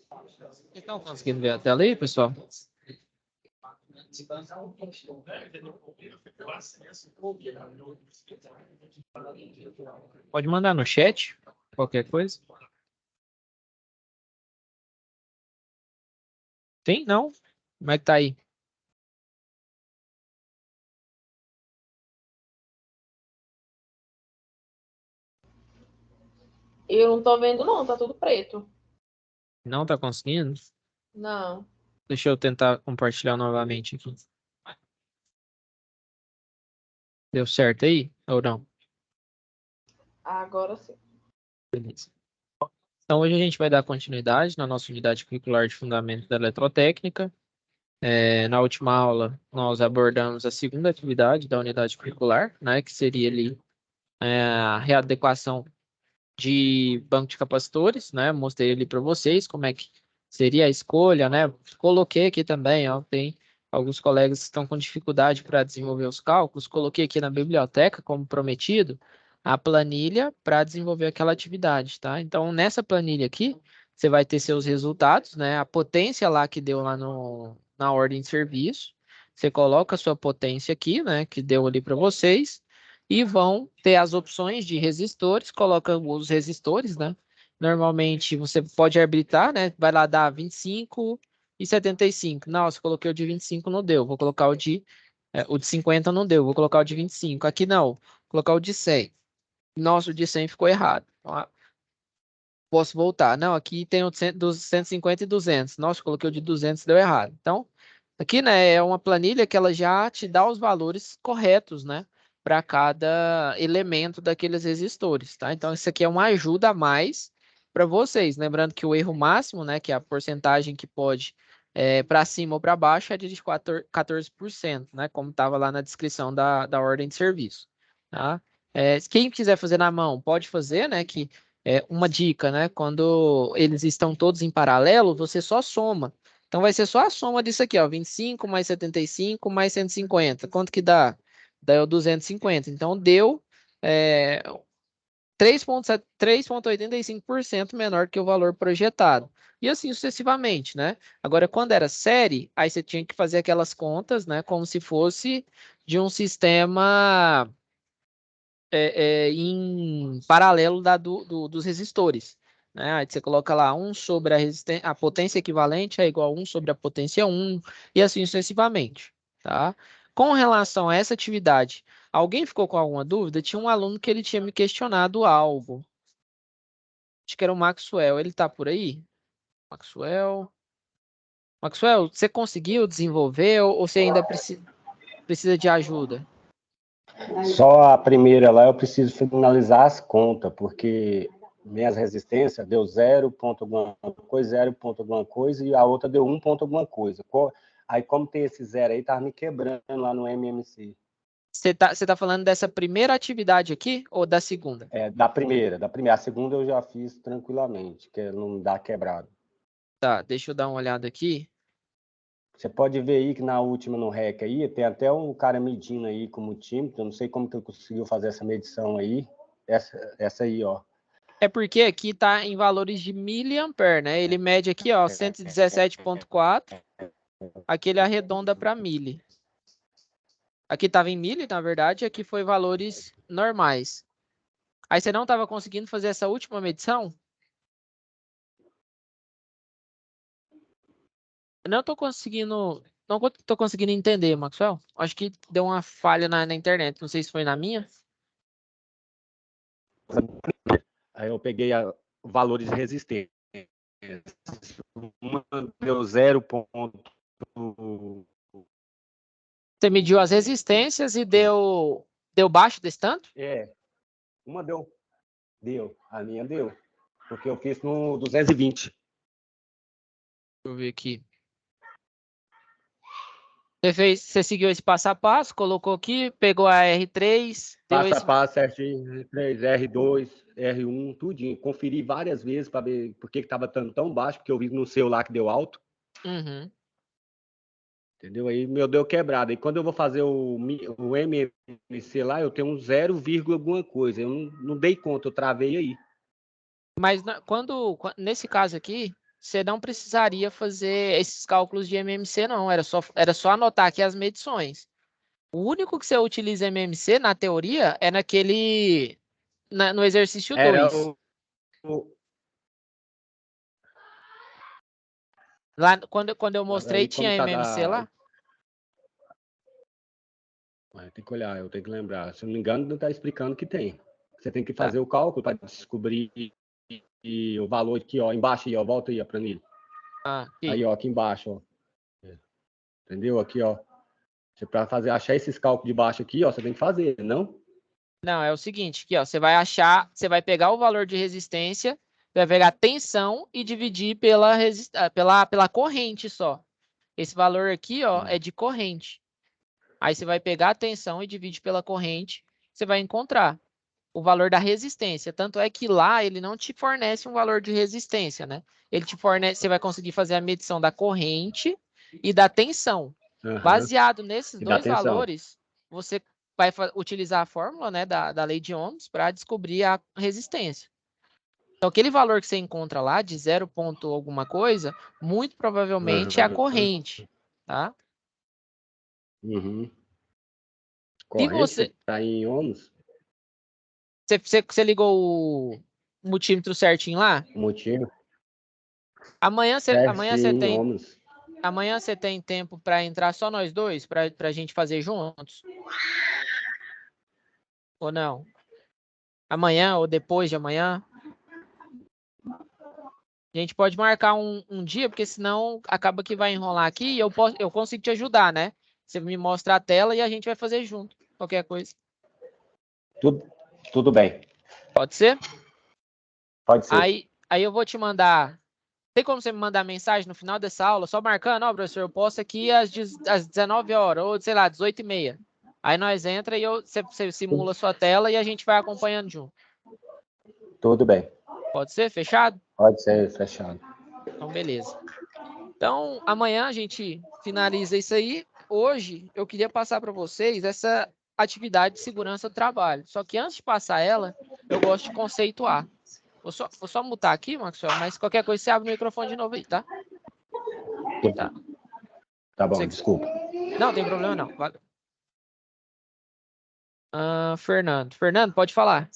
Vocês estão conseguindo ver a tela aí, pessoal? Pode mandar no chat, qualquer coisa. Sim? Não? Como é que tá aí? Eu não tô vendo, não, tá tudo preto. Não tá conseguindo? Não. Deixa eu tentar compartilhar novamente aqui. Deu certo aí ou não? Agora sim. Beleza. Então, hoje a gente vai dar continuidade na nossa unidade curricular de Fundamentos da Eletrotécnica. Na última aula, nós abordamos a segunda atividade da unidade curricular, né, que seria ali a readequação de banco de capacitores, né? Mostrei ali para vocês como é que seria a escolha, né? Coloquei aqui também, ó, tem alguns colegas que estão com dificuldade para desenvolver os cálculos. Coloquei aqui na biblioteca, como prometido, a planilha para desenvolver aquela atividade, tá? Então, nessa planilha aqui, você vai ter seus resultados, né? A potência lá que deu lá na ordem de serviço. Você coloca a sua potência aqui, né? Que deu ali para vocês e vão ter as opções de resistores, coloca os resistores, né? Normalmente você pode arbitrar, né? Vai lá dar 25 e 75. Nossa, coloquei o de 25, não deu. Vou colocar o de 50 não deu. Vou colocar o de 25. Aqui não. Vou colocar o de 100. Nossa, o de 100 ficou errado. Então, posso voltar. Não, aqui tem o dos 150 e 200. Nossa, coloquei o de 200, deu errado. Então, aqui, né, é uma planilha que ela já te dá os valores corretos, né, para cada elemento daqueles resistores, tá? Então, isso aqui é uma ajuda a mais para vocês. Lembrando que o erro máximo, né, que é a porcentagem que pode para cima ou para baixo, é de 14%, né, como estava lá na descrição da ordem de serviço, tá? Quem quiser fazer na mão, pode fazer, né, que uma dica, né? Quando eles estão todos em paralelo, você só soma. Então vai ser só a soma disso aqui, ó, 25 mais 75 mais 150. Quanto que dá? Dá o 250. Então deu 3,85% menor que o valor projetado. E assim sucessivamente, né? Agora, quando era série, aí você tinha que fazer aquelas contas, né? Como se fosse de um sistema em paralelo dos resistores. Né? Aí você coloca lá 1 sobre a potência equivalente é igual a 1 sobre a potência 1, e assim sucessivamente. Tá? Com relação a essa atividade, alguém ficou com alguma dúvida? Tinha um aluno que ele tinha me questionado algo. Acho que era o Maxwell. Ele está por aí? Maxwell. Maxwell, você conseguiu desenvolver ou você ainda precisa de ajuda? Só a primeira lá eu preciso finalizar as contas, porque minhas resistências deu 0 ponto alguma coisa, 0 ponto alguma coisa, e a outra deu 1 ponto alguma coisa. Aí, como tem esse zero aí, tava me quebrando lá no MMC. Você tá falando dessa primeira atividade aqui ou da segunda? Da primeira. A segunda eu já fiz tranquilamente, que não dá quebrado. Tá, deixa eu dar uma olhada aqui. Você pode ver aí que na última, no REC aí, tem até um cara medindo aí como time, que eu não sei como que ele conseguiu fazer essa medição aí. Essa aí, ó. É porque aqui está em valores de miliampere, né? Ele mede aqui, ó, 117,4. Aqui ele arredonda para mili. Aqui estava em mili, na verdade, aqui foi valores normais. Aí você não estava conseguindo fazer essa última medição? Não estou conseguindo, não estou conseguindo entender, Maxwell. Acho que deu uma falha na internet. Não sei se foi na minha. Aí eu peguei valores de resistência. Uma deu 0 ponto. Você mediu as resistências e deu baixo desse tanto? Uma deu. A minha deu. Porque eu fiz no 220. Deixa eu ver aqui. Você seguiu esse passo a passo, colocou aqui, pegou a R3, Passo a passo certinho, R3, R2, R1, tudinho. Conferi várias vezes para ver por que estava tão baixo, porque eu vi no seu lá que deu alto. Uhum. Entendeu? Aí meu deu quebrado. E quando eu vou fazer o MMC lá, eu tenho um 0, alguma coisa. Eu não dei conta, eu travei aí. Mas nesse caso aqui, você não precisaria fazer esses cálculos de MMC, não. Era só anotar aqui as medições. O único que você utiliza MMC, na teoria, é no exercício Era 2. o- Lá, quando eu Mas mostrei, aí, como tinha tá MMC da. lá? Tem que olhar, eu tenho que lembrar. Se eu não me engano, não está explicando que tem. Você tem que Tá. fazer o cálculo para descobrir o valor aqui, ó, embaixo aí, ó, volta aí a planilha. Aqui. Aí, ó, aqui embaixo, ó. Entendeu? Aqui, ó. Você para fazer achar esses cálculos de baixo aqui, ó, você tem que fazer, não? Não, é o seguinte, aqui, ó, você vai pegar o valor de resistência, vai pegar a tensão e dividir pela corrente só. Esse valor aqui, ó, é de corrente. Aí você vai pegar a tensão e divide pela corrente, você vai encontrar o valor da resistência. Tanto é que lá ele não te fornece um valor de resistência, né? Ele te fornece, você vai conseguir fazer a medição da corrente e da tensão. Baseado nesses E dá dois atenção. valores, você vai utilizar a fórmula, né, da lei de Ohms para descobrir a resistência. Então, aquele valor que você encontra lá, de 0 ponto alguma coisa, muito provavelmente é a corrente, tá? Uhum. Se Corrente, você você, está em ohms? você ligou o multímetro certinho lá, Motivo? amanhã você, amanhã você Certinho, tem, ohms. amanhã você tem tempo para entrar só nós dois, para a gente fazer juntos? Ou não? Amanhã ou depois de amanhã? A gente pode marcar um dia, porque senão acaba que vai enrolar aqui e eu consigo te ajudar, né? Você me mostra a tela e a gente vai fazer junto, qualquer coisa. Tudo bem. Pode ser? Pode ser. Aí eu vou te mandar. Tem como você me mandar mensagem no final dessa aula, só marcando, ó, professor, eu posso aqui às 19 horas, ou sei lá, 18h30. Aí nós entra e você simula a sua tela e a gente vai acompanhando junto. Tudo bem. Pode ser? Fechado? Pode ser fechado. Então, beleza. Então, amanhã a gente finaliza isso aí. Hoje, eu queria passar para vocês essa atividade de segurança do trabalho. Só que antes de passar ela, eu gosto de conceituar. Vou só mutar aqui, Maxwell, mas qualquer coisa você abre o microfone de novo aí, tá? Tá. Tá bom, Você... desculpa. Não, tem problema não. Valeu. Fernando. Fernando, pode falar.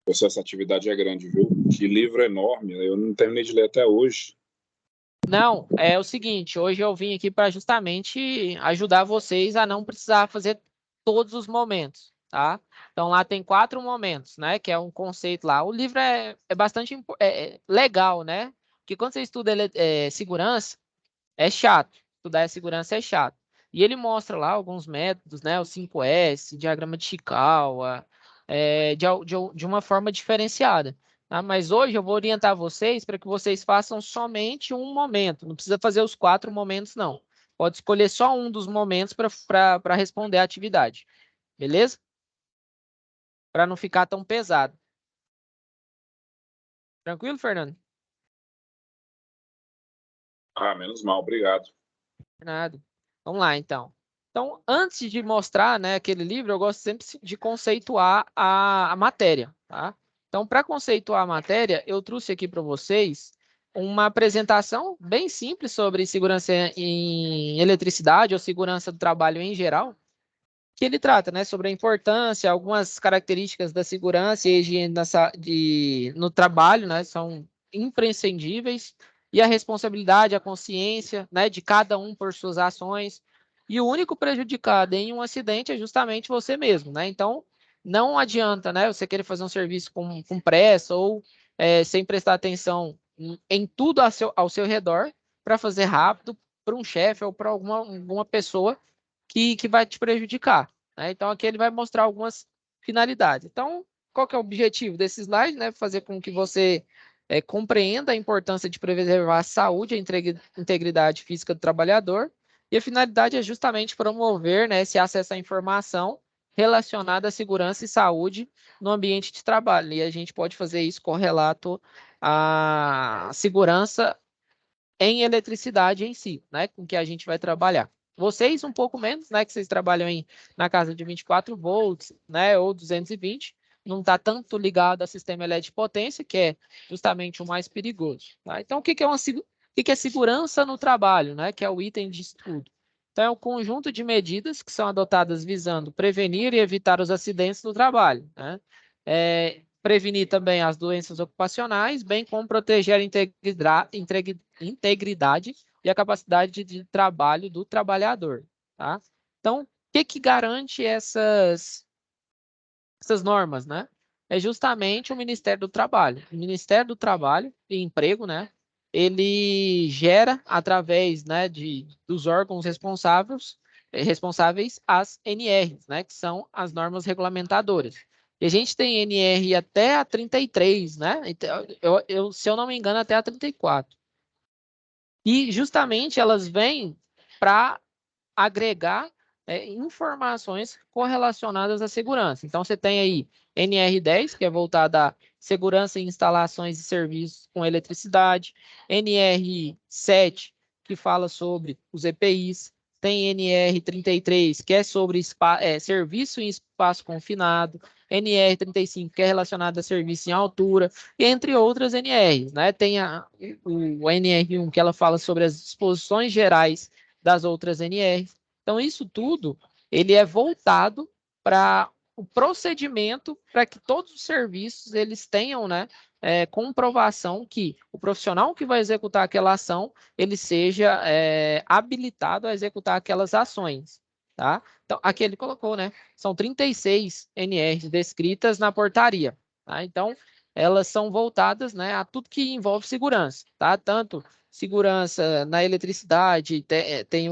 Essa atividade é grande, viu? Que livro enorme. Eu não terminei de ler até hoje. Não, é o seguinte, hoje eu vim aqui para justamente ajudar vocês a não precisar fazer todos os momentos, tá? Então lá tem 4 momentos, né? Que é um conceito lá. O livro é bastante legal, né? Porque quando você estuda segurança, é chato. Estudar segurança é chato. E ele mostra lá alguns métodos, né? O 5S, diagrama de Chikawa, de uma forma diferenciada. Tá? Mas hoje eu vou orientar vocês para que vocês façam somente um momento. Não precisa fazer os 4 momentos, não. Pode escolher só um dos momentos para responder a atividade. Beleza? Para não ficar tão pesado. Tranquilo, Fernando? Menos mal, obrigado. Nada. Vamos lá, então. Então, antes de mostrar, né, aquele livro, eu gosto sempre de conceituar a matéria, tá? Então, para conceituar a matéria, eu trouxe aqui para vocês uma apresentação bem simples sobre segurança em eletricidade ou segurança do trabalho em geral, que ele trata, né, sobre a importância, algumas características da segurança e higiene no trabalho, né, são imprescindíveis, e a responsabilidade, a consciência, né, de cada um por suas ações. E o único prejudicado em um acidente é justamente você mesmo, né? Então, não adianta, né, você querer fazer um serviço com pressa ou sem prestar atenção em tudo ao seu redor para fazer rápido para um chefe ou para alguma pessoa que vai te prejudicar, né? Então, aqui ele vai mostrar algumas finalidades. Então, qual que é o objetivo desse slide, né? Fazer com que você compreenda a importância de preservar a saúde e a integridade física do trabalhador, e a finalidade é justamente promover, né, esse acesso à informação relacionada à segurança e saúde no ambiente de trabalho. E a gente pode fazer isso correlato à segurança em eletricidade em si, né, com que a gente vai trabalhar. Vocês um pouco menos, né, que vocês trabalham na casa de 24 volts, né, ou 220, não está tanto ligado ao sistema elétrico de potência, que é justamente o mais perigoso. Tá? Então, o que é segurança no trabalho, né? Que é o item de estudo. Então, é um conjunto de medidas que são adotadas visando prevenir e evitar os acidentes no trabalho, né? Prevenir também as doenças ocupacionais, bem como proteger a integridade e a capacidade de trabalho do trabalhador. Tá? Então, o que garante essas normas, né? É justamente o Ministério do Trabalho. O Ministério do Trabalho e Emprego, né? Ele gera, através, né, dos órgãos responsáveis as NRs, né? Que são as normas regulamentadoras. E a gente tem NR até a 33, né? Então, se eu não me engano, até a 34. E justamente elas vêm para agregar informações correlacionadas à segurança. Então, você tem aí NR10, que é voltada à segurança em instalações e serviços com eletricidade, NR7, que fala sobre os EPIs, tem NR33, que é sobre serviço em espaço confinado, NR35, que é relacionado a serviço em altura, entre outras NRs, né? Tem o NR1, que ela fala sobre as disposições gerais das outras NRs. Então, isso tudo, ele é voltado para o procedimento para que todos os serviços eles tenham, né, comprovação que o profissional que vai executar aquela ação, ele seja habilitado a executar aquelas ações, tá? Então, aqui ele colocou, né, são 36 NRs descritas na portaria, tá? Então, elas são voltadas, né, a tudo que envolve segurança, tá? Tanto segurança na eletricidade, tem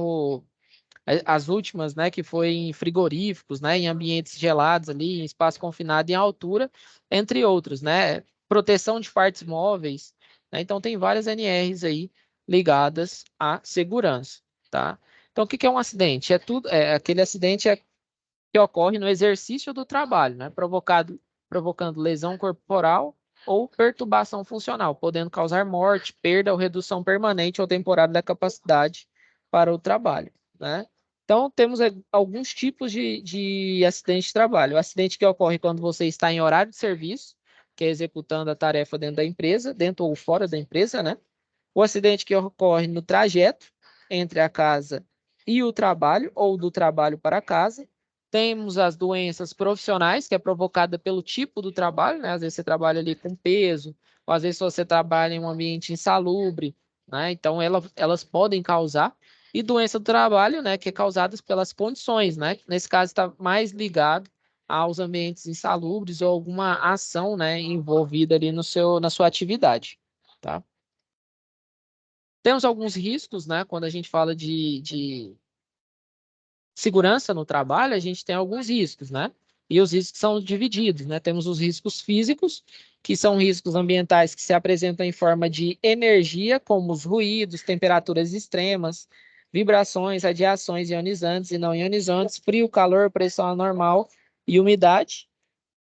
as últimas, né, que foi em frigoríficos, né, em ambientes gelados ali, em espaço confinado em altura, entre outros, né, proteção de partes móveis, né, então tem várias NRs aí ligadas à segurança, tá? Então, o que é um acidente? Aquele acidente que ocorre no exercício do trabalho, né, provocando lesão corporal ou perturbação funcional, podendo causar morte, perda ou redução permanente ou temporária da capacidade para o trabalho, né? Então, temos alguns tipos de acidente de trabalho. O acidente que ocorre quando você está em horário de serviço, que é executando a tarefa dentro da empresa, dentro ou fora da empresa, né? O acidente que ocorre no trajeto entre a casa e o trabalho, ou do trabalho para a casa. Temos as doenças profissionais, que é provocada pelo tipo do trabalho, né? Às vezes você trabalha ali com peso, ou às vezes você trabalha em um ambiente insalubre, né? Então, elas podem causar. E doença do trabalho, né? Que é causadas pelas condições, né? Nesse caso, está mais ligado aos ambientes insalubres ou alguma ação, né? Envolvida ali na sua atividade, tá? Temos alguns riscos, né? Quando a gente fala de segurança no trabalho, a gente tem alguns riscos, né? E os riscos são divididos, né? Temos os riscos físicos, que são riscos ambientais que se apresentam em forma de energia, como os ruídos, temperaturas extremas, vibrações, radiações ionizantes e não ionizantes, frio, calor, pressão anormal e umidade.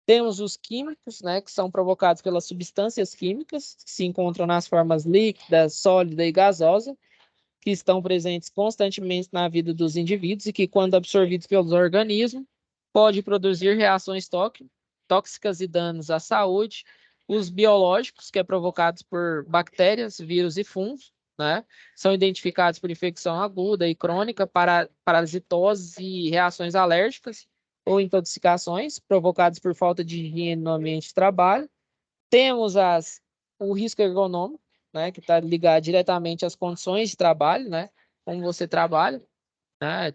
Temos os químicos, né, que são provocados pelas substâncias químicas, que se encontram nas formas líquida, sólida e gasosa, que estão presentes constantemente na vida dos indivíduos e que, quando absorvidos pelos organismos, pode produzir reações tóxicas e danos à saúde. Os biológicos, que é provocados por bactérias, vírus e fungos, né, são identificados por infecção aguda e crônica, parasitoses e reações alérgicas ou intoxicações provocadas por falta de higiene no ambiente de trabalho. Temos o risco ergonômico, né, que está ligado diretamente às condições de trabalho, né, como você trabalha, né,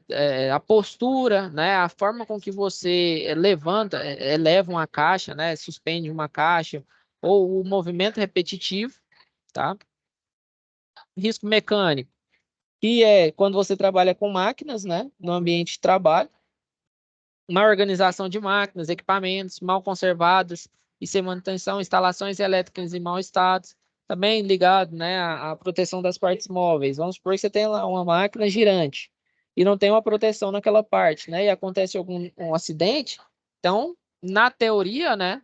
a postura, né, a forma com que você eleva uma caixa, né, suspende uma caixa, ou o movimento repetitivo, tá? Risco mecânico, que é quando você trabalha com máquinas, né, no ambiente de trabalho, má organização de máquinas, equipamentos mal conservados e sem manutenção, instalações elétricas em mau estado, também ligado, né, à proteção das partes móveis. Vamos supor que você tem lá uma máquina girante e não tem uma proteção naquela parte, né, e acontece um acidente. Então, na teoria, né,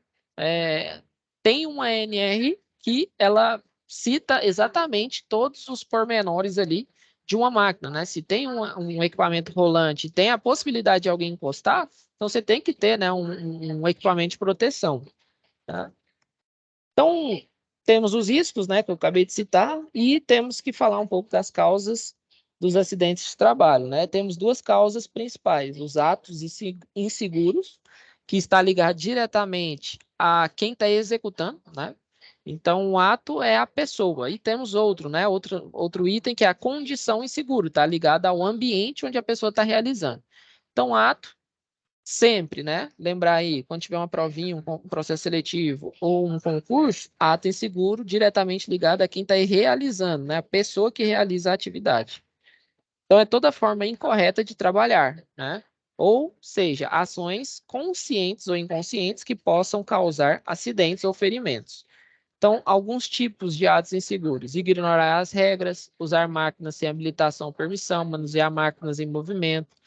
tem uma ANR que ela cita exatamente todos os pormenores ali de uma máquina, né? Se tem um equipamento rolante, tem a possibilidade de alguém encostar, Então, você tem que ter, né, um equipamento de proteção. Tá? Então, temos os riscos, né, que eu acabei de citar, e temos que falar um pouco das causas dos acidentes de trabalho, né? Temos duas causas principais: os atos inseguros, que está ligado diretamente a quem está executando, né? Então, o ato é a pessoa. E temos outro, né? Outro item que é a condição insegura, está ligado ao ambiente onde a pessoa está realizando. Então, ato sempre, né? Lembrar aí, quando tiver uma provinha, um processo seletivo ou um concurso, ato inseguro diretamente ligado a quem está realizando, né? A pessoa que realiza a atividade. Então, é toda forma incorreta de trabalhar, né? Ou seja, ações conscientes ou inconscientes que possam causar acidentes ou ferimentos. Então, alguns tipos de atos inseguros: ignorar as regras, usar máquinas sem habilitação ou permissão, manusear máquinas em movimento,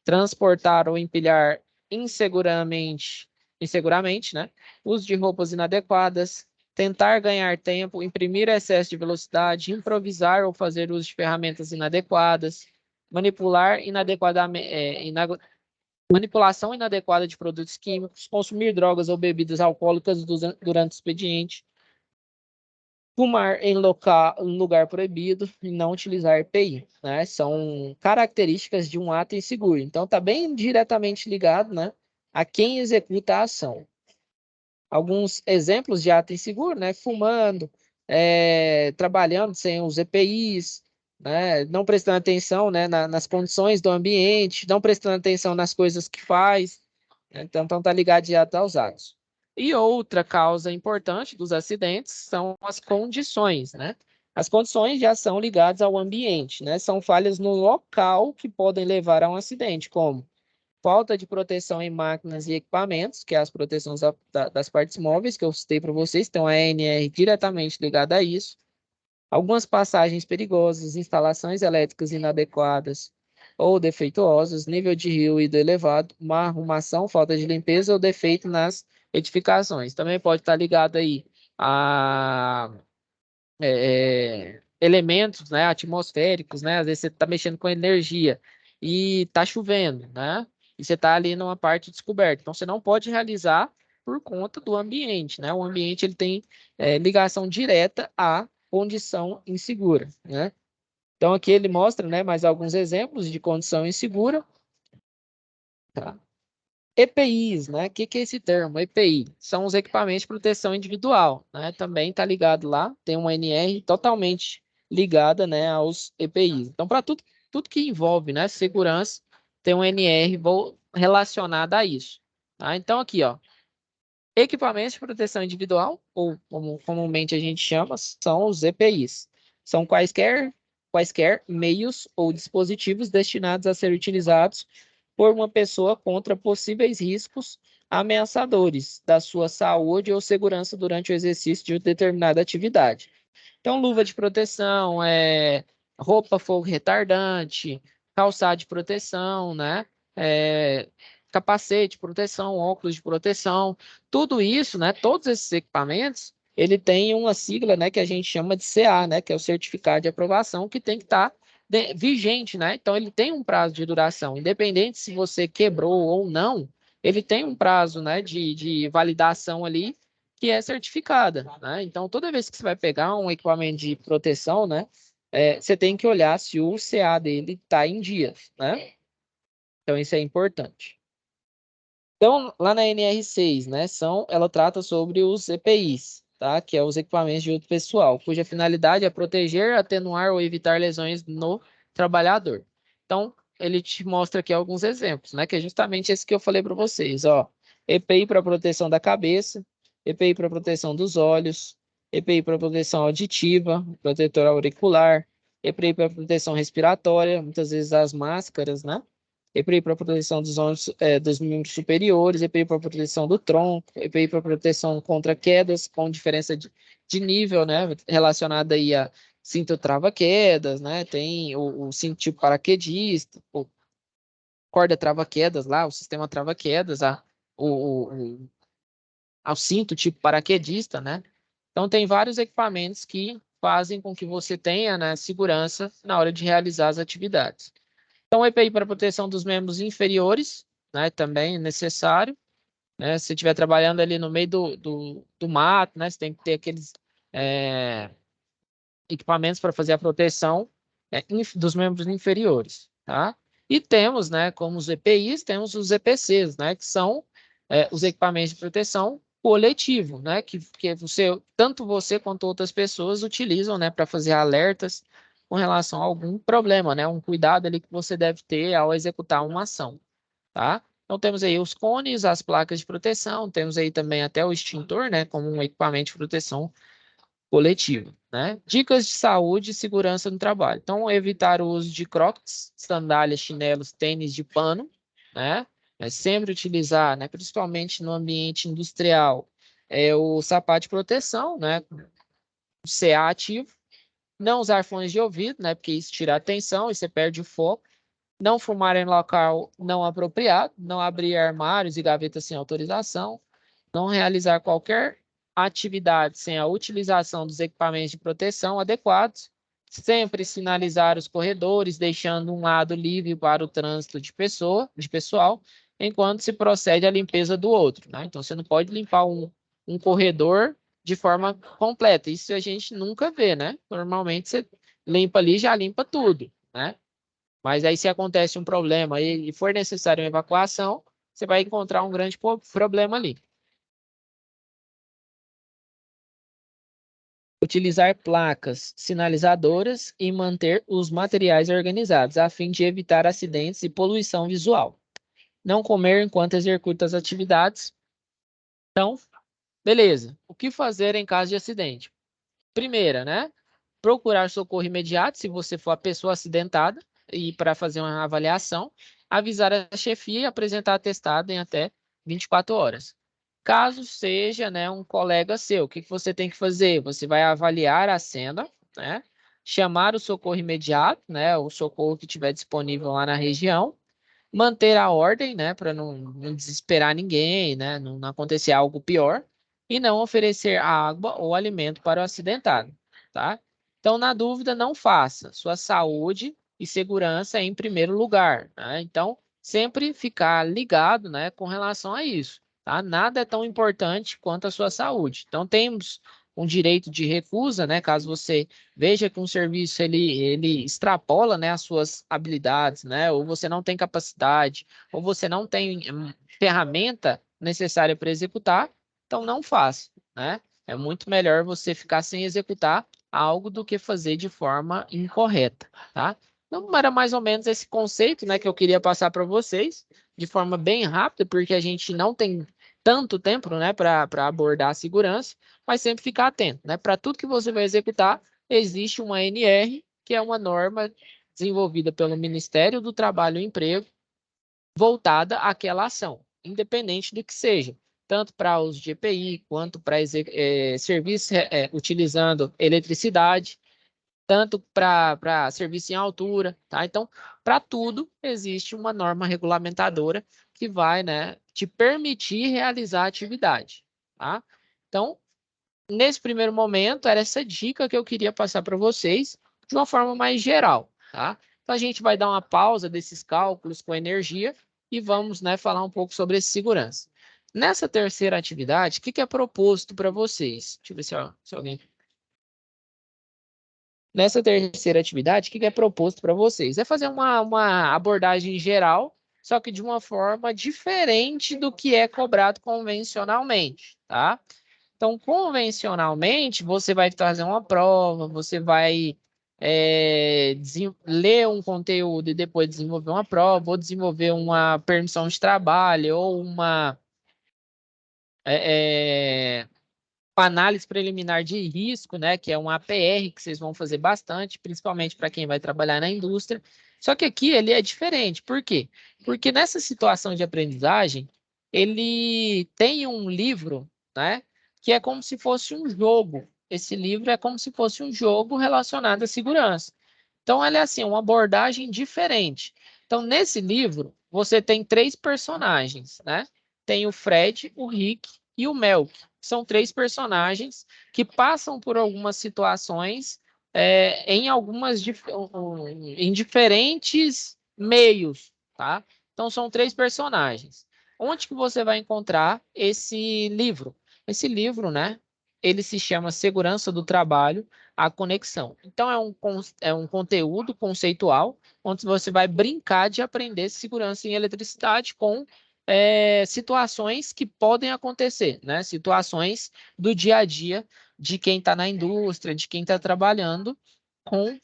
transportar ou empilhar inseguramente, né? Uso de roupas inadequadas, tentar ganhar tempo, imprimir excesso de velocidade, improvisar ou fazer uso de ferramentas inadequadas, manipular manipulação inadequada de produtos químicos, consumir drogas ou bebidas alcoólicas durante o expediente, fumar em lugar proibido e não utilizar EPI, né? São características de um ato inseguro. Então, está bem diretamente ligado, né, a quem executa a ação. Alguns exemplos de ato inseguro, né? Fumando, trabalhando sem os EPIs, né? Não prestando atenção, né, nas condições do ambiente, não prestando atenção nas coisas que faz. Então, está ligado direto aos atos. E outra causa importante dos acidentes são as condições, né? As condições já são ligadas ao ambiente, né? São falhas no local que podem levar a um acidente, como falta de proteção em máquinas e equipamentos, que é as proteções das partes móveis, que eu citei para vocês, então a ANR diretamente ligada a isso. Algumas passagens perigosas, instalações elétricas inadequadas ou defeituosas, nível de ruído elevado, má arrumação, falta de limpeza ou defeito nas edificações. Também pode estar ligado aí a elementos, né, atmosféricos, né? Às vezes você está mexendo com energia e está chovendo, né? E você está ali numa parte descoberta. Então, você não pode realizar por conta do ambiente, né? O ambiente ele tem ligação direta à condição insegura, né? Então, aqui ele mostra, né, mais alguns exemplos de condição insegura. Tá? EPIs, né? O que é esse termo? EPI são os equipamentos de proteção individual, né? Também está ligado lá, tem uma NR totalmente ligada, né, aos EPIs. Então, para tudo que envolve, né, segurança, tem uma NR relacionada a isso. Tá? Então, aqui, ó, equipamentos de proteção individual, ou como comumente a gente chama, são os EPIs. São quaisquer meios ou dispositivos destinados a ser utilizados por uma pessoa contra possíveis riscos ameaçadores da sua saúde ou segurança durante o exercício de determinada atividade. Então, luva de proteção, roupa fogo retardante, calçado de proteção, né? Capacete de proteção, óculos de proteção, tudo isso, né? Todos esses equipamentos, ele tem uma sigla, né, que a gente chama de CA, né, que é o certificado de aprovação, que tem que estar vigente, né? Então ele tem um prazo de duração, independente se você quebrou ou não, ele tem um prazo, né, de validação ali que é certificada, né? Então toda vez que você vai pegar um equipamento de proteção, né, você tem que olhar se o CA dele está em dias, né? Então isso é importante. Então, lá na NR6, né, ela trata sobre os EPIs, tá? Que é os equipamentos de uso pessoal, cuja finalidade é proteger, atenuar ou evitar lesões no trabalhador. Então, ele te mostra aqui alguns exemplos, né? Que é justamente esse que eu falei para vocês, ó. EPI para proteção da cabeça, EPI para proteção dos olhos, EPI para proteção auditiva, protetor auricular, EPI para proteção respiratória, muitas vezes as máscaras, né? EPI para proteção dos ombros, dos membros superiores, EPI para proteção do tronco, EPI para proteção contra quedas, com diferença de nível, né, relacionada aí a cinto trava-quedas, né, tem o cinto tipo paraquedista, o corda trava-quedas lá, o sistema trava-quedas, ao cinto tipo paraquedista, né. Então tem vários equipamentos que fazem com que você tenha, né, segurança na hora de realizar as atividades. Então, EPI para proteção dos membros inferiores, né, também é necessário, né? Se você estiver trabalhando ali no meio do mato, né, você tem que ter aqueles equipamentos para fazer a proteção dos membros inferiores, tá? E temos, né, como os EPIs, temos os EPCs, né, que são os equipamentos de proteção coletivo, né, que tanto você quanto outras pessoas utilizam, né, para fazer alertas com relação a algum problema, né, um cuidado ali que você deve ter ao executar uma ação, tá? Então temos aí os cones, as placas de proteção, temos aí também até o extintor, né, como um equipamento de proteção coletivo, né? Dicas de saúde e segurança no trabalho. Então, evitar o uso de crocs, sandálias, chinelos, tênis de pano, né? Mas sempre utilizar, né, principalmente no ambiente industrial, o sapato de proteção, né, CA ativo. Não usar fones de ouvido, né, porque isso tira a atenção e você perde o foco. Não fumar em local não apropriado, não abrir armários e gavetas sem autorização, não realizar qualquer atividade sem a utilização dos equipamentos de proteção adequados, sempre sinalizar os corredores, deixando um lado livre para o trânsito de pessoal, enquanto se procede à limpeza do outro, né? Então, você não pode limpar um corredor de forma completa. Isso a gente nunca vê, né? Normalmente, você limpa ali, já limpa tudo, né? Mas aí, se acontece um problema e for necessário uma evacuação, você vai encontrar um grande problema ali. Utilizar placas sinalizadoras e manter os materiais organizados, a fim de evitar acidentes e poluição visual. Não comer enquanto executa as atividades. Então, beleza. O que fazer em caso de acidente? Primeira, né? Procurar socorro imediato se você for a pessoa acidentada e para fazer uma avaliação, avisar a chefia e apresentar atestado em até 24 horas. Caso seja, né, um colega seu, o que você tem que fazer? Você vai avaliar a cena, né? Chamar o socorro imediato, né? O socorro que estiver disponível lá na região, manter a ordem, né, para não desesperar ninguém, né, não acontecer algo pior, e não oferecer água ou alimento para o acidentado, tá? Então, na dúvida, não faça. Sua saúde e segurança em primeiro lugar, né? Então, sempre ficar ligado, né, com relação a isso, tá? Nada é tão importante quanto a sua saúde. Então, temos um direito de recusa, né, caso você veja que um serviço ele extrapola, né, as suas habilidades, né, ou você não tem capacidade, ou você não tem ferramenta necessária para executar, então não faça, né? É muito melhor você ficar sem executar algo do que fazer de forma incorreta, tá? Então era mais ou menos esse conceito, né, que eu queria passar para vocês de forma bem rápida, porque a gente não tem tanto tempo, né, para abordar a segurança, mas sempre ficar atento, né? Para tudo que você vai executar, existe uma ANR, que é uma norma desenvolvida pelo Ministério do Trabalho e Emprego, voltada àquela ação, independente do que seja, tanto para uso de EPI, quanto para serviços utilizando eletricidade, tanto para serviço em altura, tá? Então, para tudo, existe uma norma regulamentadora que vai, né, te permitir realizar a atividade, tá? Então, nesse primeiro momento, era essa dica que eu queria passar para vocês de uma forma mais geral, tá? Então, a gente vai dar uma pausa desses cálculos com energia e vamos, né, falar um pouco sobre esse segurança. Nessa terceira atividade, o que é proposto para vocês? Deixa eu ver se alguém... Nessa terceira atividade, o que é proposto para vocês? É fazer uma abordagem geral, só que de uma forma diferente do que é cobrado convencionalmente, tá? Então, convencionalmente, você vai fazer uma prova, você vai ler um conteúdo e depois desenvolver uma prova, ou desenvolver uma permissão de trabalho, ou uma análise preliminar de risco, né, que é um APR que vocês vão fazer bastante, principalmente para quem vai trabalhar na indústria. Só que aqui ele é diferente. Por quê? Porque nessa situação de aprendizagem, ele tem um livro, né, que é como se fosse um jogo. Esse livro é como se fosse um jogo relacionado à segurança. Então, ela é assim, uma abordagem diferente. Então, nesse livro, você tem três personagens, né? Tem o Fred, o Rick e o Melk. São três personagens que passam por algumas situações em diferentes meios, tá? Então, são 3 personagens. Onde que você vai encontrar esse livro? Esse livro, né? Ele se chama Segurança do Trabalho, a Conexão. Então, é um conteúdo conceitual, onde você vai brincar de aprender segurança em eletricidade com situações que podem acontecer, né? Situações do dia a dia de quem está na indústria, de quem está trabalhando com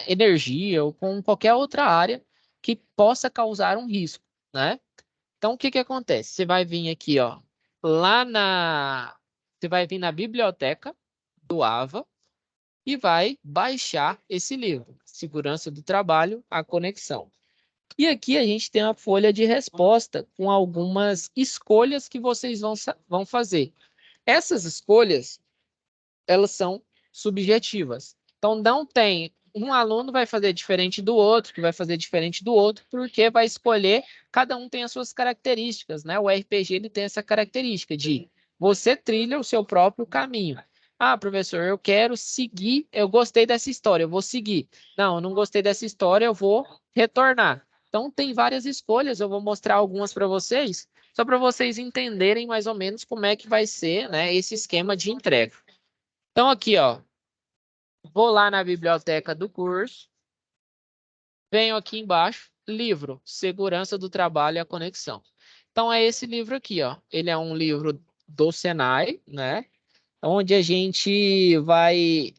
energia ou com qualquer outra área que possa causar um risco, né? Então, o que que acontece? Você vai vir aqui, ó, você vai vir na biblioteca do AVA e vai baixar esse livro, Segurança do Trabalho, a Conexão. E aqui a gente tem uma folha de resposta com algumas escolhas que vocês vão fazer. Essas escolhas, elas são subjetivas. Então, não tem um aluno vai fazer diferente do outro, que vai fazer diferente do outro, porque vai escolher, cada um tem as suas características, né? O RPG ele tem essa característica de você trilha o seu próprio caminho. Ah, professor, eu quero seguir, eu gostei dessa história, eu vou seguir. Não, eu não gostei dessa história, eu vou retornar. Então, tem várias escolhas, eu vou mostrar algumas para vocês, só para vocês entenderem mais ou menos como é que vai ser, né, esse esquema de entrega. Então, aqui, ó, vou lá na biblioteca do curso, venho aqui embaixo, livro, Segurança do Trabalho e a Conexão. Então, é esse livro aqui, ó. Ele é um livro do Senai, né? Onde a gente vai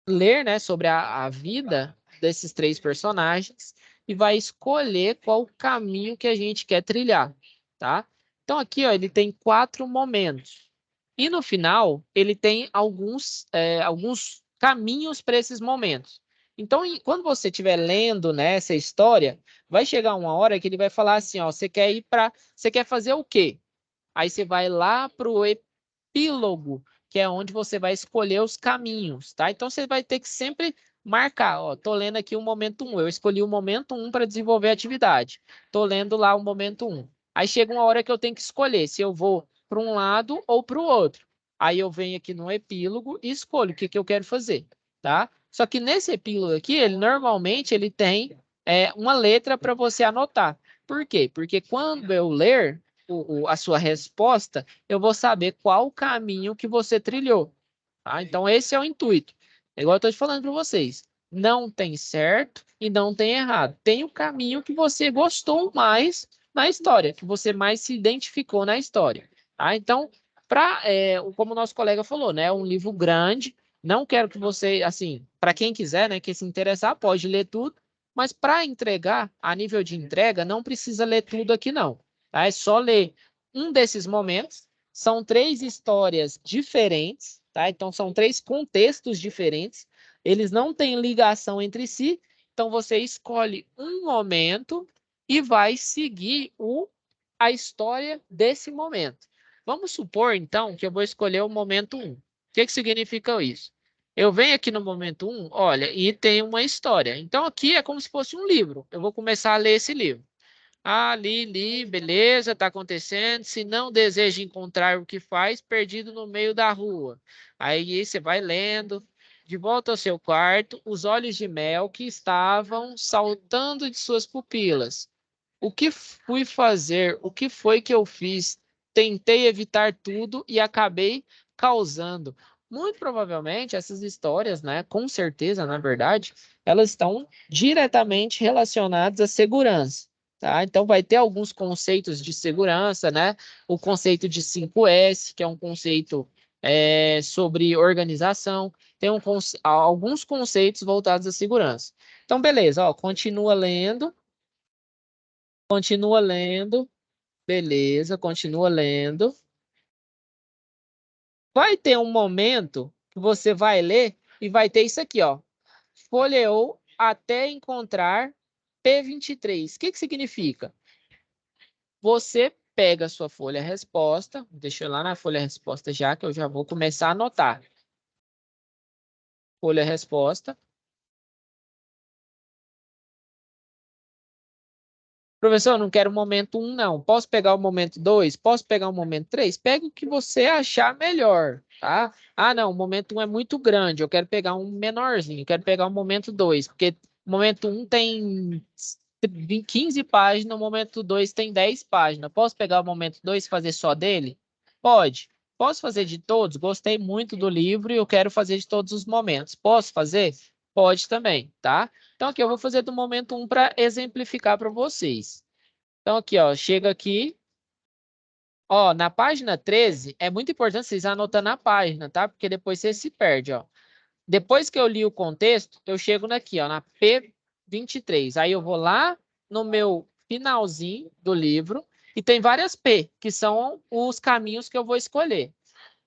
ler, né, sobre a vida desses 3 personagens e vai escolher qual caminho que a gente quer trilhar, tá? Então, aqui, ó, ele tem 4 momentos. E no final, ele tem alguns caminhos para esses momentos. Então, quando você estiver lendo, né, essa história, vai chegar uma hora que ele vai falar assim, ó, você quer fazer o quê? Aí você vai lá para o epílogo, que é onde você vai escolher os caminhos, tá? Então, você vai ter que sempre marcar, ó, tô lendo aqui o momento 1, eu escolhi o momento 1 para desenvolver a atividade. Tô lendo lá o momento 1. Aí chega uma hora que eu tenho que escolher se eu vou para um lado ou para o outro. Aí eu venho aqui no epílogo e escolho o que que eu quero fazer, tá? Só que nesse epílogo aqui, ele normalmente ele tem uma letra para você anotar. Por quê? Porque quando eu ler a sua resposta, eu vou saber qual o caminho que você trilhou. Tá? Então, esse é o intuito. É igual eu estou te falando para vocês. Não tem certo e não tem errado. Tem o caminho que você gostou mais na história, que você mais se identificou na história. Tá? Então, como o nosso colega falou, né, é um livro grande. Não quero que você, assim, para quem quiser, né, que se interessar, pode ler tudo. Mas para entregar, a nível de entrega, não precisa ler tudo aqui, não. Tá? É só ler um desses momentos. São 3 histórias diferentes, tá? Então, são 3 contextos diferentes. Eles não têm ligação entre si. Então, você escolhe um momento e vai seguir a história desse momento. Vamos supor, então, que eu vou escolher o momento 1. O que significa isso? Eu venho aqui no momento 1, olha, e tem uma história. Então, aqui é como se fosse um livro. Eu vou começar a ler esse livro. Ah, li, beleza, está acontecendo. Se não deseja encontrar o que faz, perdido no meio da rua. Aí você vai lendo. De volta ao seu quarto, os olhos de mel que estavam saltando de suas pupilas. O que fui fazer? O que foi que eu fiz? Tentei evitar tudo e acabei causando. Muito provavelmente essas histórias, né, com certeza, na verdade, elas estão diretamente relacionadas à segurança, tá? Então vai ter alguns conceitos de segurança, né? O conceito de 5S, que é um conceito sobre organização, tem alguns conceitos voltados à segurança. Então, beleza, ó, continua lendo. Continua lendo. Beleza, continua lendo. Vai ter um momento que você vai ler e vai ter isso aqui, ó. Folheou até encontrar P23. O que que significa? Você pega a sua folha resposta, deixa eu lá na folha resposta já, que eu já vou começar a anotar. Folha resposta. Professor, eu não quero o momento 1, não. Posso pegar o momento 2? Posso pegar o momento 3? Pega o que você achar melhor, tá? Ah, não, o momento 1 é muito grande. Eu quero pegar um menorzinho. Eu quero pegar o momento 2, porque o momento 1 tem 15 páginas, o momento 2 tem 10 páginas. Posso pegar o momento 2 e fazer só dele? Pode. Posso fazer de todos? Gostei muito do livro e eu quero fazer de todos os momentos. Posso fazer? Pode também, tá? Então aqui eu vou fazer do momento 1 para exemplificar para vocês. Então aqui, ó, chega aqui. Ó, na página 13, é muito importante vocês anotar na página, tá? Porque depois você se perde, ó. Depois que eu li o contexto, eu chego aqui, ó, na P23. Aí eu vou lá no meu finalzinho do livro e tem várias P, que são os caminhos que eu vou escolher.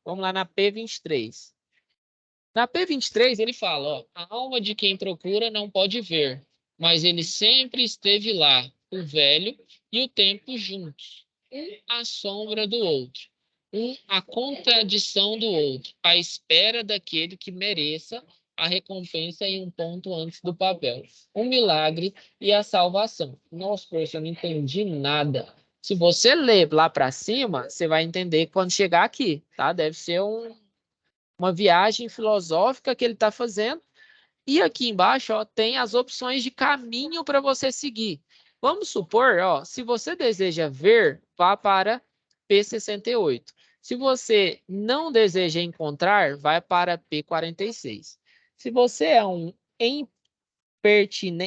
Vamos lá na P23. Na P23 ele fala, ó, a alma de quem procura não pode ver, mas ele sempre esteve lá, o velho e o tempo juntos, um à sombra do outro, um à contradição do outro, à espera daquele que mereça a recompensa em um ponto antes do papel, um milagre e a salvação. Nossa, professor, eu não entendi nada. Se você ler lá para cima, você vai entender quando chegar aqui, tá? Deve ser uma viagem filosófica que ele está fazendo. E aqui embaixo, ó, tem as opções de caminho para você seguir. Vamos supor, ó, se você deseja ver, vá para P68. Se você não deseja encontrar, vai para P46. Se você é um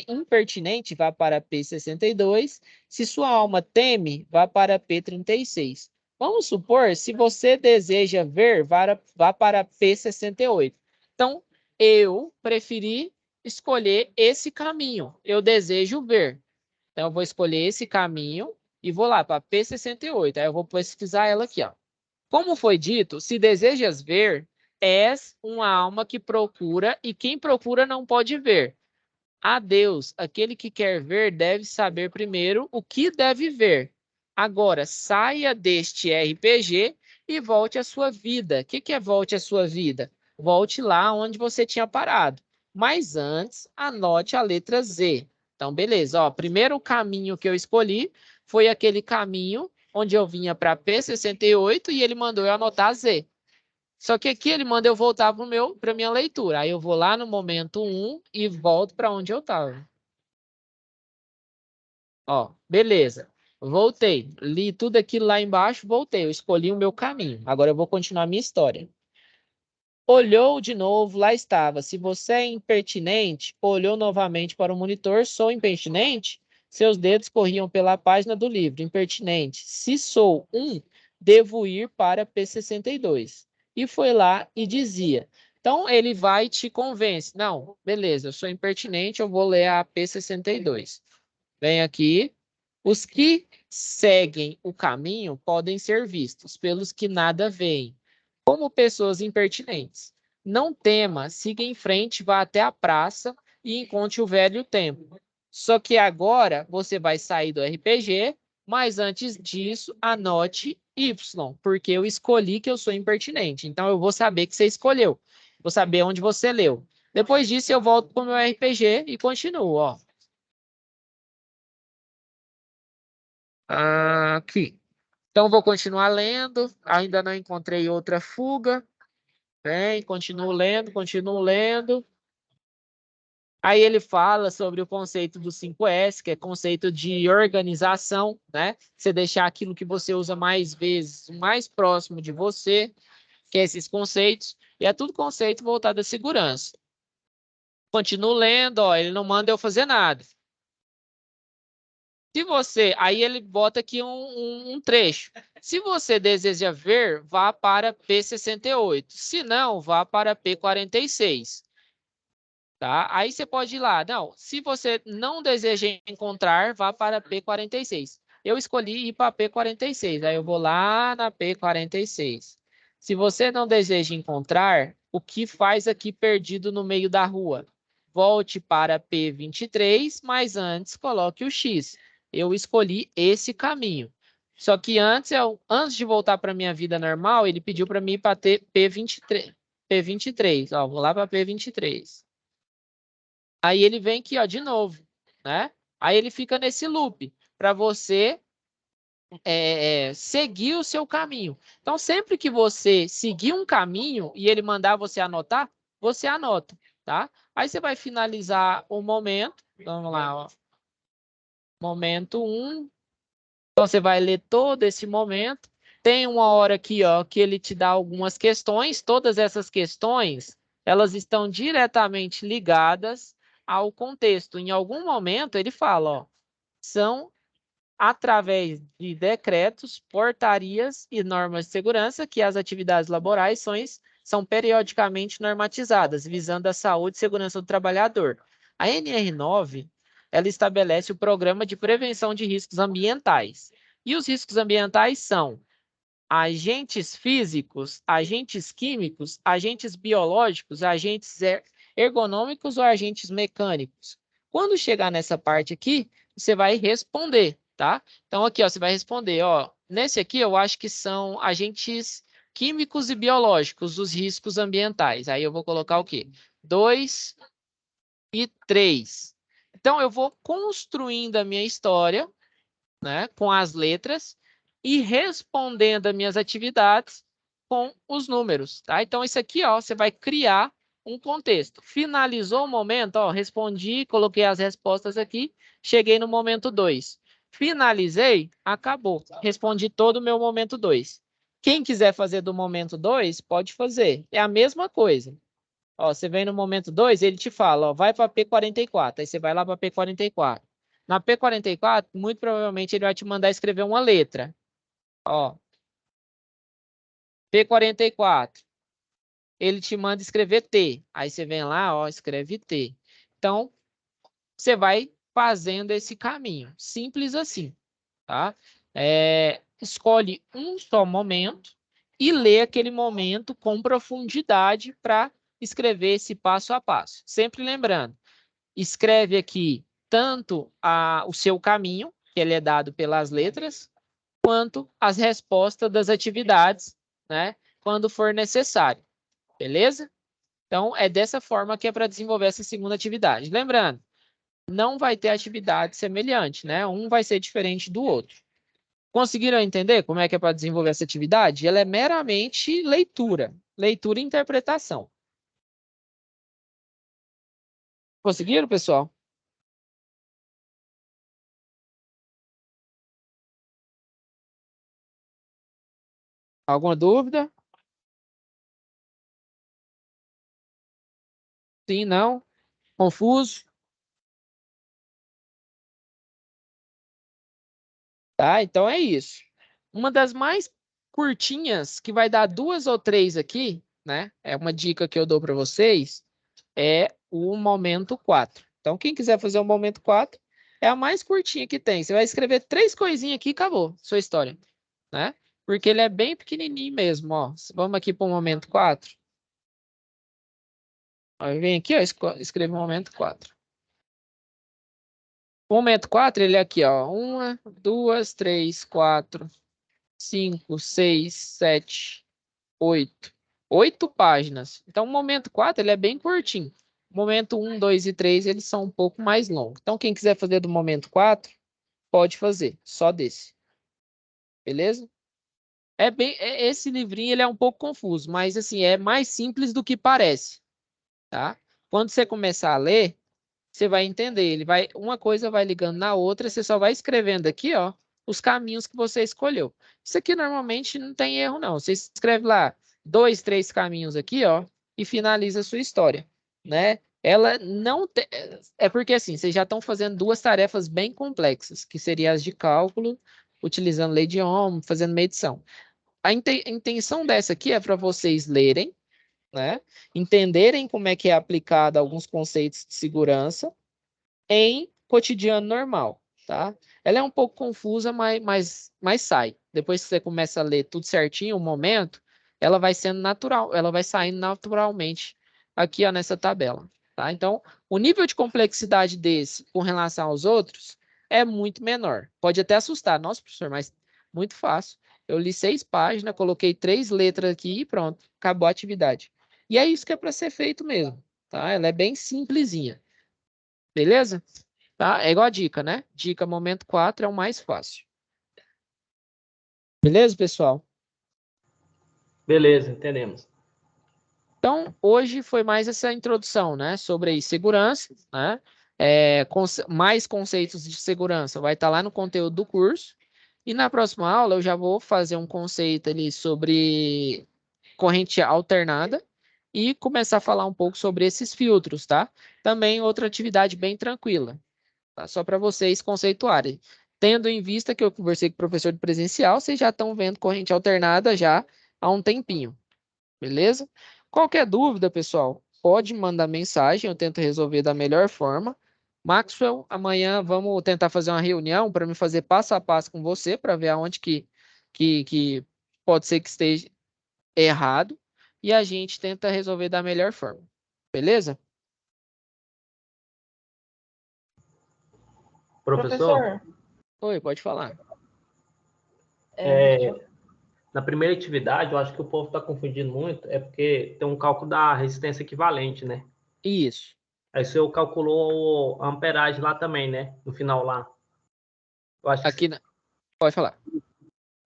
impertinente, vá para P62. Se sua alma teme, vá para P36. Vamos supor, se você deseja ver, vá para P68. Então, eu preferi escolher esse caminho. Eu desejo ver. Então, eu vou escolher esse caminho e vou lá para P68. Aí eu vou pesquisar ela aqui, ó. Como foi dito, se desejas ver, és uma alma que procura e quem procura não pode ver. A Deus, aquele que quer ver deve saber primeiro o que deve ver. Agora, saia deste RPG e volte à sua vida. O que é volte à sua vida? Volte lá onde você tinha parado. Mas antes, anote a letra Z. Então, beleza. Ó, primeiro caminho que eu escolhi foi aquele caminho onde eu vinha para P68 e ele mandou eu anotar Z. Só que aqui ele manda eu voltar para minha leitura. Aí eu vou lá no momento 1 e volto para onde eu estava. Ó, beleza. Voltei. Li tudo aquilo lá embaixo, voltei. Eu escolhi o meu caminho. Agora eu vou continuar a minha história. Olhou de novo, lá estava. Se você é impertinente, olhou novamente para o monitor. Sou impertinente? Seus dedos corriam pela página do livro. Impertinente. Se sou um, devo ir para P62. E foi lá e dizia. Então, ele vai e te convence. Não, beleza, eu sou impertinente, eu vou ler a P62. Vem aqui. Os que seguem o caminho podem ser vistos pelos que nada veem como pessoas impertinentes. Não tema, siga em frente, vá até a praça e encontre o velho tempo. Só que agora você vai sair do RPG, mas antes disso, anote Y, porque eu escolhi que eu sou impertinente. Então eu vou saber que você escolheu. Vou saber onde você leu. Depois disso, eu volto para o meu RPG e continuo, ó. Aqui. Então, vou continuar lendo. Ainda não encontrei outra fuga. Bem, continuo lendo, continuo lendo. Aí ele fala sobre o conceito do 5S, que é conceito de organização, né? Você deixar aquilo que você usa mais vezes mais próximo de você, que é esses conceitos. E é tudo conceito voltado à segurança. Continuo lendo, ó, ele não manda eu fazer nada. Se você, aí ele bota aqui um trecho. Se você deseja ver, vá para P68. Se não, vá para P46. Tá? Aí você pode ir lá. Não, se você não deseja encontrar, vá para P46. Eu escolhi ir para P46. Aí eu vou lá na P46. Se você não deseja encontrar, o que faz aqui perdido no meio da rua? Volte para P23, mas antes coloque o X. Eu escolhi esse caminho. Só que antes de voltar para minha vida normal, ele pediu para mim ir para P23. P23, ó, vou lá para P23. Aí ele vem aqui, ó, de novo, né? Aí ele fica nesse loop para você seguir o seu caminho. Então, sempre que você seguir um caminho e ele mandar você anotar, você anota, tá? Aí você vai finalizar o momento. Vamos lá, ó. Momento 1. Então, você vai ler todo esse momento. Tem uma hora aqui, ó, que ele te dá algumas questões. Todas essas questões, elas estão diretamente ligadas ao contexto. Em algum momento, ele fala, ó, são através de decretos, portarias e normas de segurança que as atividades laborais são periodicamente normatizadas, visando a saúde e segurança do trabalhador. A NR9, ela estabelece o Programa de Prevenção de Riscos Ambientais. E os riscos ambientais são agentes físicos, agentes químicos, agentes biológicos, agentes ergonômicos ou agentes mecânicos. Quando chegar nessa parte aqui, você vai responder, tá? Então, aqui, ó, você vai responder, ó, nesse aqui eu acho que são agentes químicos e biológicos, os riscos ambientais. Aí eu vou colocar o quê? 2 e 3. Então, eu vou construindo a minha história, né, com as letras e respondendo as minhas atividades com os números, tá? Então, isso aqui, ó, você vai criar um contexto. Finalizou o momento, ó, respondi, coloquei as respostas aqui, cheguei no momento 2. Finalizei, acabou. Respondi todo o meu momento 2. Quem quiser fazer do momento 2, pode fazer. É a mesma coisa. Ó, você vem no momento 2, ele te fala, ó, vai para P44. Aí você vai lá para P44. Na P44, muito provavelmente ele vai te mandar escrever uma letra. Ó, P44. Ele te manda escrever T. Aí você vem lá, ó, escreve T. Então, você vai fazendo esse caminho. Simples assim, tá? Escolhe um só momento e lê aquele momento com profundidade para escrever esse passo a passo. Sempre lembrando, escreve aqui tanto o seu caminho, que ele é dado pelas letras, quanto as respostas das atividades, né, quando for necessário. Beleza? Então, é dessa forma que é para desenvolver essa segunda atividade. Lembrando, não vai ter atividade semelhante, né? Um vai ser diferente do outro. Conseguiram entender como é que é para desenvolver essa atividade? Ela é meramente leitura. Leitura e interpretação. Conseguiram, pessoal? Alguma dúvida? Sim, não? Confuso? Tá? Então é isso. Uma das mais curtinhas, que vai dar 2 ou 3 aqui, né? É uma dica que eu dou para vocês, é o momento 4. Então, quem quiser fazer o momento 4, é a mais curtinha que tem. Você vai escrever 3 coisinhas aqui e acabou sua história, né? Porque ele é bem pequenininho mesmo, ó. Vamos aqui para o momento 4. Aí vem aqui, ó, escreve o momento 4. O momento 4, ele é aqui, ó. 1, 2, 3, 4, 5, 6, 7, 8. 8 páginas. Então, o momento 4, ele é bem curtinho. O momento 1, 2 e 3, eles são um pouco mais longos. Então, quem quiser fazer do momento 4, pode fazer. Só desse. Beleza? Esse livrinho, ele é um pouco confuso, mas, assim, é mais simples do que parece, tá? Quando você começar a ler, você vai entender. Uma coisa vai ligando na outra, você só vai escrevendo aqui, ó, os caminhos que você escolheu. Isso aqui normalmente não tem erro, não. Você escreve lá 2, 3 caminhos aqui, ó, e finaliza a sua história, né? Ela não tem... É porque, assim, vocês já estão fazendo 2 tarefas bem complexas, que seriam as de cálculo, utilizando lei de Ohm, fazendo medição. A intenção dessa aqui é para vocês lerem, né? Entenderem como é que é aplicado alguns conceitos de segurança em cotidiano normal, tá? Ela é um pouco confusa, mas sai. Depois que você começa a ler tudo certinho, o momento, ela vai sendo natural, ela vai saindo naturalmente aqui, ó, nessa tabela, tá? Então, o nível de complexidade desse com relação aos outros é muito menor. Pode até assustar, nossa, professor, mas muito fácil. Eu li 6 páginas, coloquei 3 letras aqui e pronto, acabou a atividade. E é isso que é para ser feito mesmo, tá? Ela é bem simplesinha. Beleza? Tá? É igual a dica, né? Dica momento 4 é o mais fácil. Beleza, pessoal? Beleza, entendemos. Então, hoje foi mais essa introdução, né? Sobre aí, segurança, né? mais conceitos de segurança vai estar lá no conteúdo do curso. E na próxima aula eu já vou fazer um conceito ali sobre corrente alternada e começar a falar um pouco sobre esses filtros, tá? Também outra atividade bem tranquila, tá? Só para vocês conceituarem. Tendo em vista que eu conversei com o professor de presencial, vocês já estão vendo corrente alternada já há um tempinho, beleza? Qualquer dúvida, pessoal, pode mandar mensagem, eu tento resolver da melhor forma. Maxwell, amanhã vamos tentar fazer uma reunião para me fazer passo a passo com você, para ver aonde que pode ser que esteja errado, e a gente tenta resolver da melhor forma. Beleza? Professor, Oi, pode falar. na primeira atividade, eu acho que o povo está confundindo muito, é porque tem um cálculo da resistência equivalente, né? Isso. Aí o senhor calculou a amperagem lá também, né? No final lá. Eu acho que Aqui, pode falar.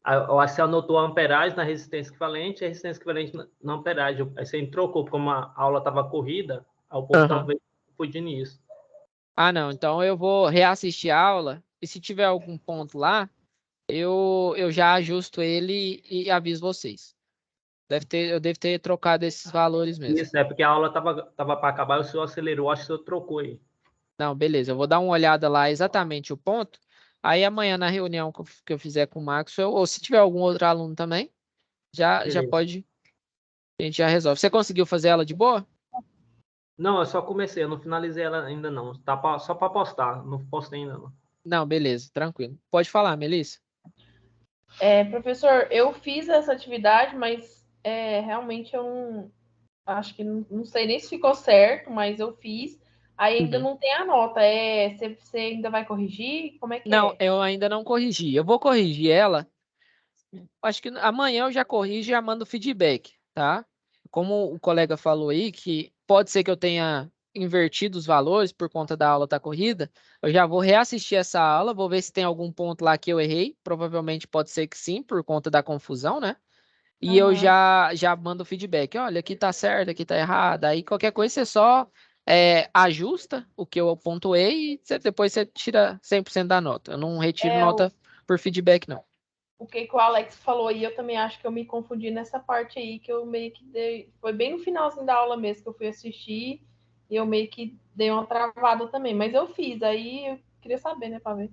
eu acho que você anotou a amperagem na resistência equivalente e a resistência equivalente na amperagem. Aí você trocou, como a aula estava corrida, aí o povo talvez confundindo isso. Ah, não. Então eu vou reassistir a aula e se tiver algum ponto lá, eu já ajusto ele e aviso vocês. Eu devo ter trocado esses valores mesmo. Isso, é porque a aula estava para acabar e o senhor acelerou, acho que o senhor trocou aí. Não, beleza. Eu vou dar uma olhada lá exatamente o ponto. Aí amanhã na reunião que eu fizer com o Maxwell, ou se tiver algum outro aluno também, já pode. A gente já resolve. Você conseguiu fazer ela de boa? Não, eu só comecei, eu não finalizei ela ainda não. Tá só para postar, não postei ainda não. Não, beleza, tranquilo. Pode falar, Melissa. Professor, eu fiz essa atividade, mas realmente eu não acho que não sei nem se ficou certo, mas eu fiz. Aí ainda não tem a nota. Você ainda vai corrigir? Como é que Não, é? eu ainda não corrigi. Eu vou corrigir ela. Acho que amanhã eu já corrijo e já mando feedback, tá? Como o colega falou aí, que pode ser que eu tenha invertido os valores por conta da aula da corrida, eu já vou reassistir essa aula, vou ver se tem algum ponto lá que eu errei. Provavelmente pode ser que sim, por conta da confusão, né? E eu já mando feedback. Olha, aqui tá certo, aqui tá errado. Aí qualquer coisa você só ajusta o que eu pontuei e depois você tira 100% da nota. Eu não retiro nota por feedback, não. O que o Alex falou aí, eu também acho que eu me confundi nessa parte aí, que eu meio que dei. Foi bem no finalzinho da aula mesmo que eu fui assistir, e eu meio que dei uma travada também. Mas eu fiz, aí eu queria saber, né, pra ver.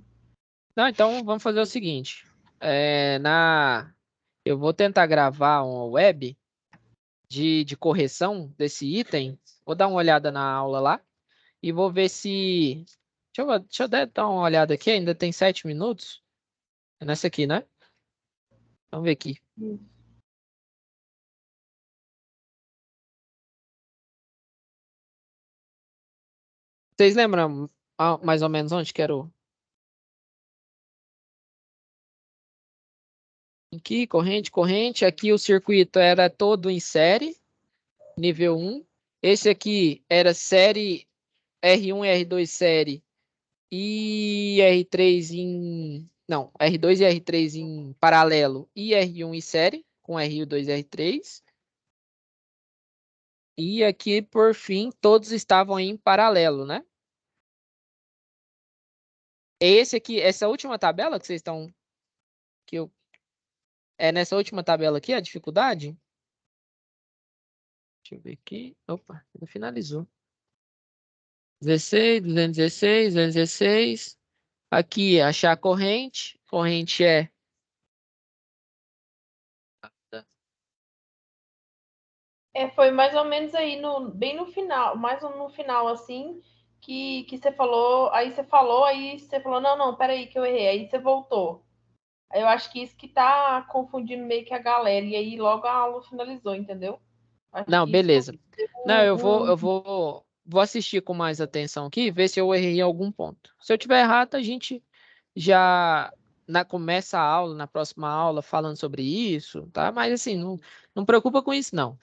Não, então vamos fazer o seguinte. Eu vou tentar gravar uma web de correção desse item. Vou dar uma olhada na aula lá e vou ver se. Deixa eu dar uma olhada aqui, ainda tem 7 minutos. É nessa aqui, né? Vamos ver aqui. Vocês lembram mais ou menos onde quero? Aqui, corrente. Aqui o circuito era todo em série, nível 1. Esse aqui era série R1 e R2 série e R3 em... Não, R2 e R3 em paralelo e R1 em série, com R2 e R3. E aqui, por fim, todos estavam em paralelo, né? Esse aqui, essa última tabela que vocês estão... nessa última tabela aqui, a dificuldade? Deixa eu ver aqui. Opa, ainda finalizou. 16, 216, 216. Aqui, achar a corrente. Corrente é... Foi mais ou menos aí, bem no final, mais no final, assim, que você falou, aí você falou, não, peraí que eu errei, aí você voltou. Aí eu acho que isso que tá confundindo meio que a galera, e aí logo a aula finalizou, entendeu? Acho Não, que isso beleza. Não, eu um- vou assistir com mais atenção aqui, ver se eu errei em algum ponto. Se eu tiver errado, a gente já começa a aula, na próxima aula, falando sobre isso, tá? Mas assim, não preocupa com isso, não.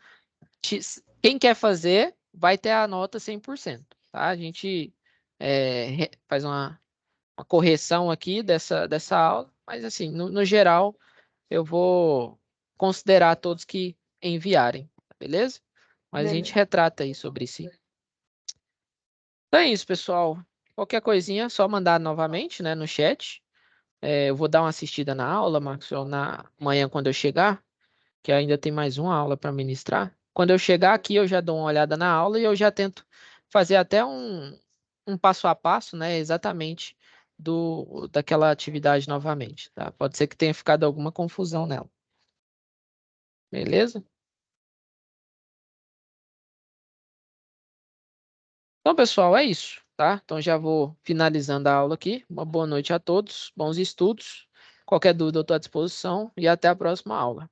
Quem quer fazer, vai ter a nota 100%, tá? A gente faz uma correção aqui dessa aula, mas assim, no geral, eu vou considerar todos que enviarem, beleza? Mas a gente retrata aí sobre si. Então é isso, pessoal. Qualquer coisinha, é só mandar novamente, né, no chat. Eu vou dar uma assistida na aula, Maxwell, na manhã quando eu chegar, que ainda tem mais uma aula para ministrar. Quando eu chegar aqui, eu já dou uma olhada na aula e eu já tento fazer até um passo a passo, né, exatamente daquela atividade novamente, tá? Pode ser que tenha ficado alguma confusão nela. Beleza? Então, pessoal, é isso, tá? Então, já vou finalizando a aula aqui. Uma boa noite a todos, bons estudos. Qualquer dúvida, eu estou à disposição e até a próxima aula.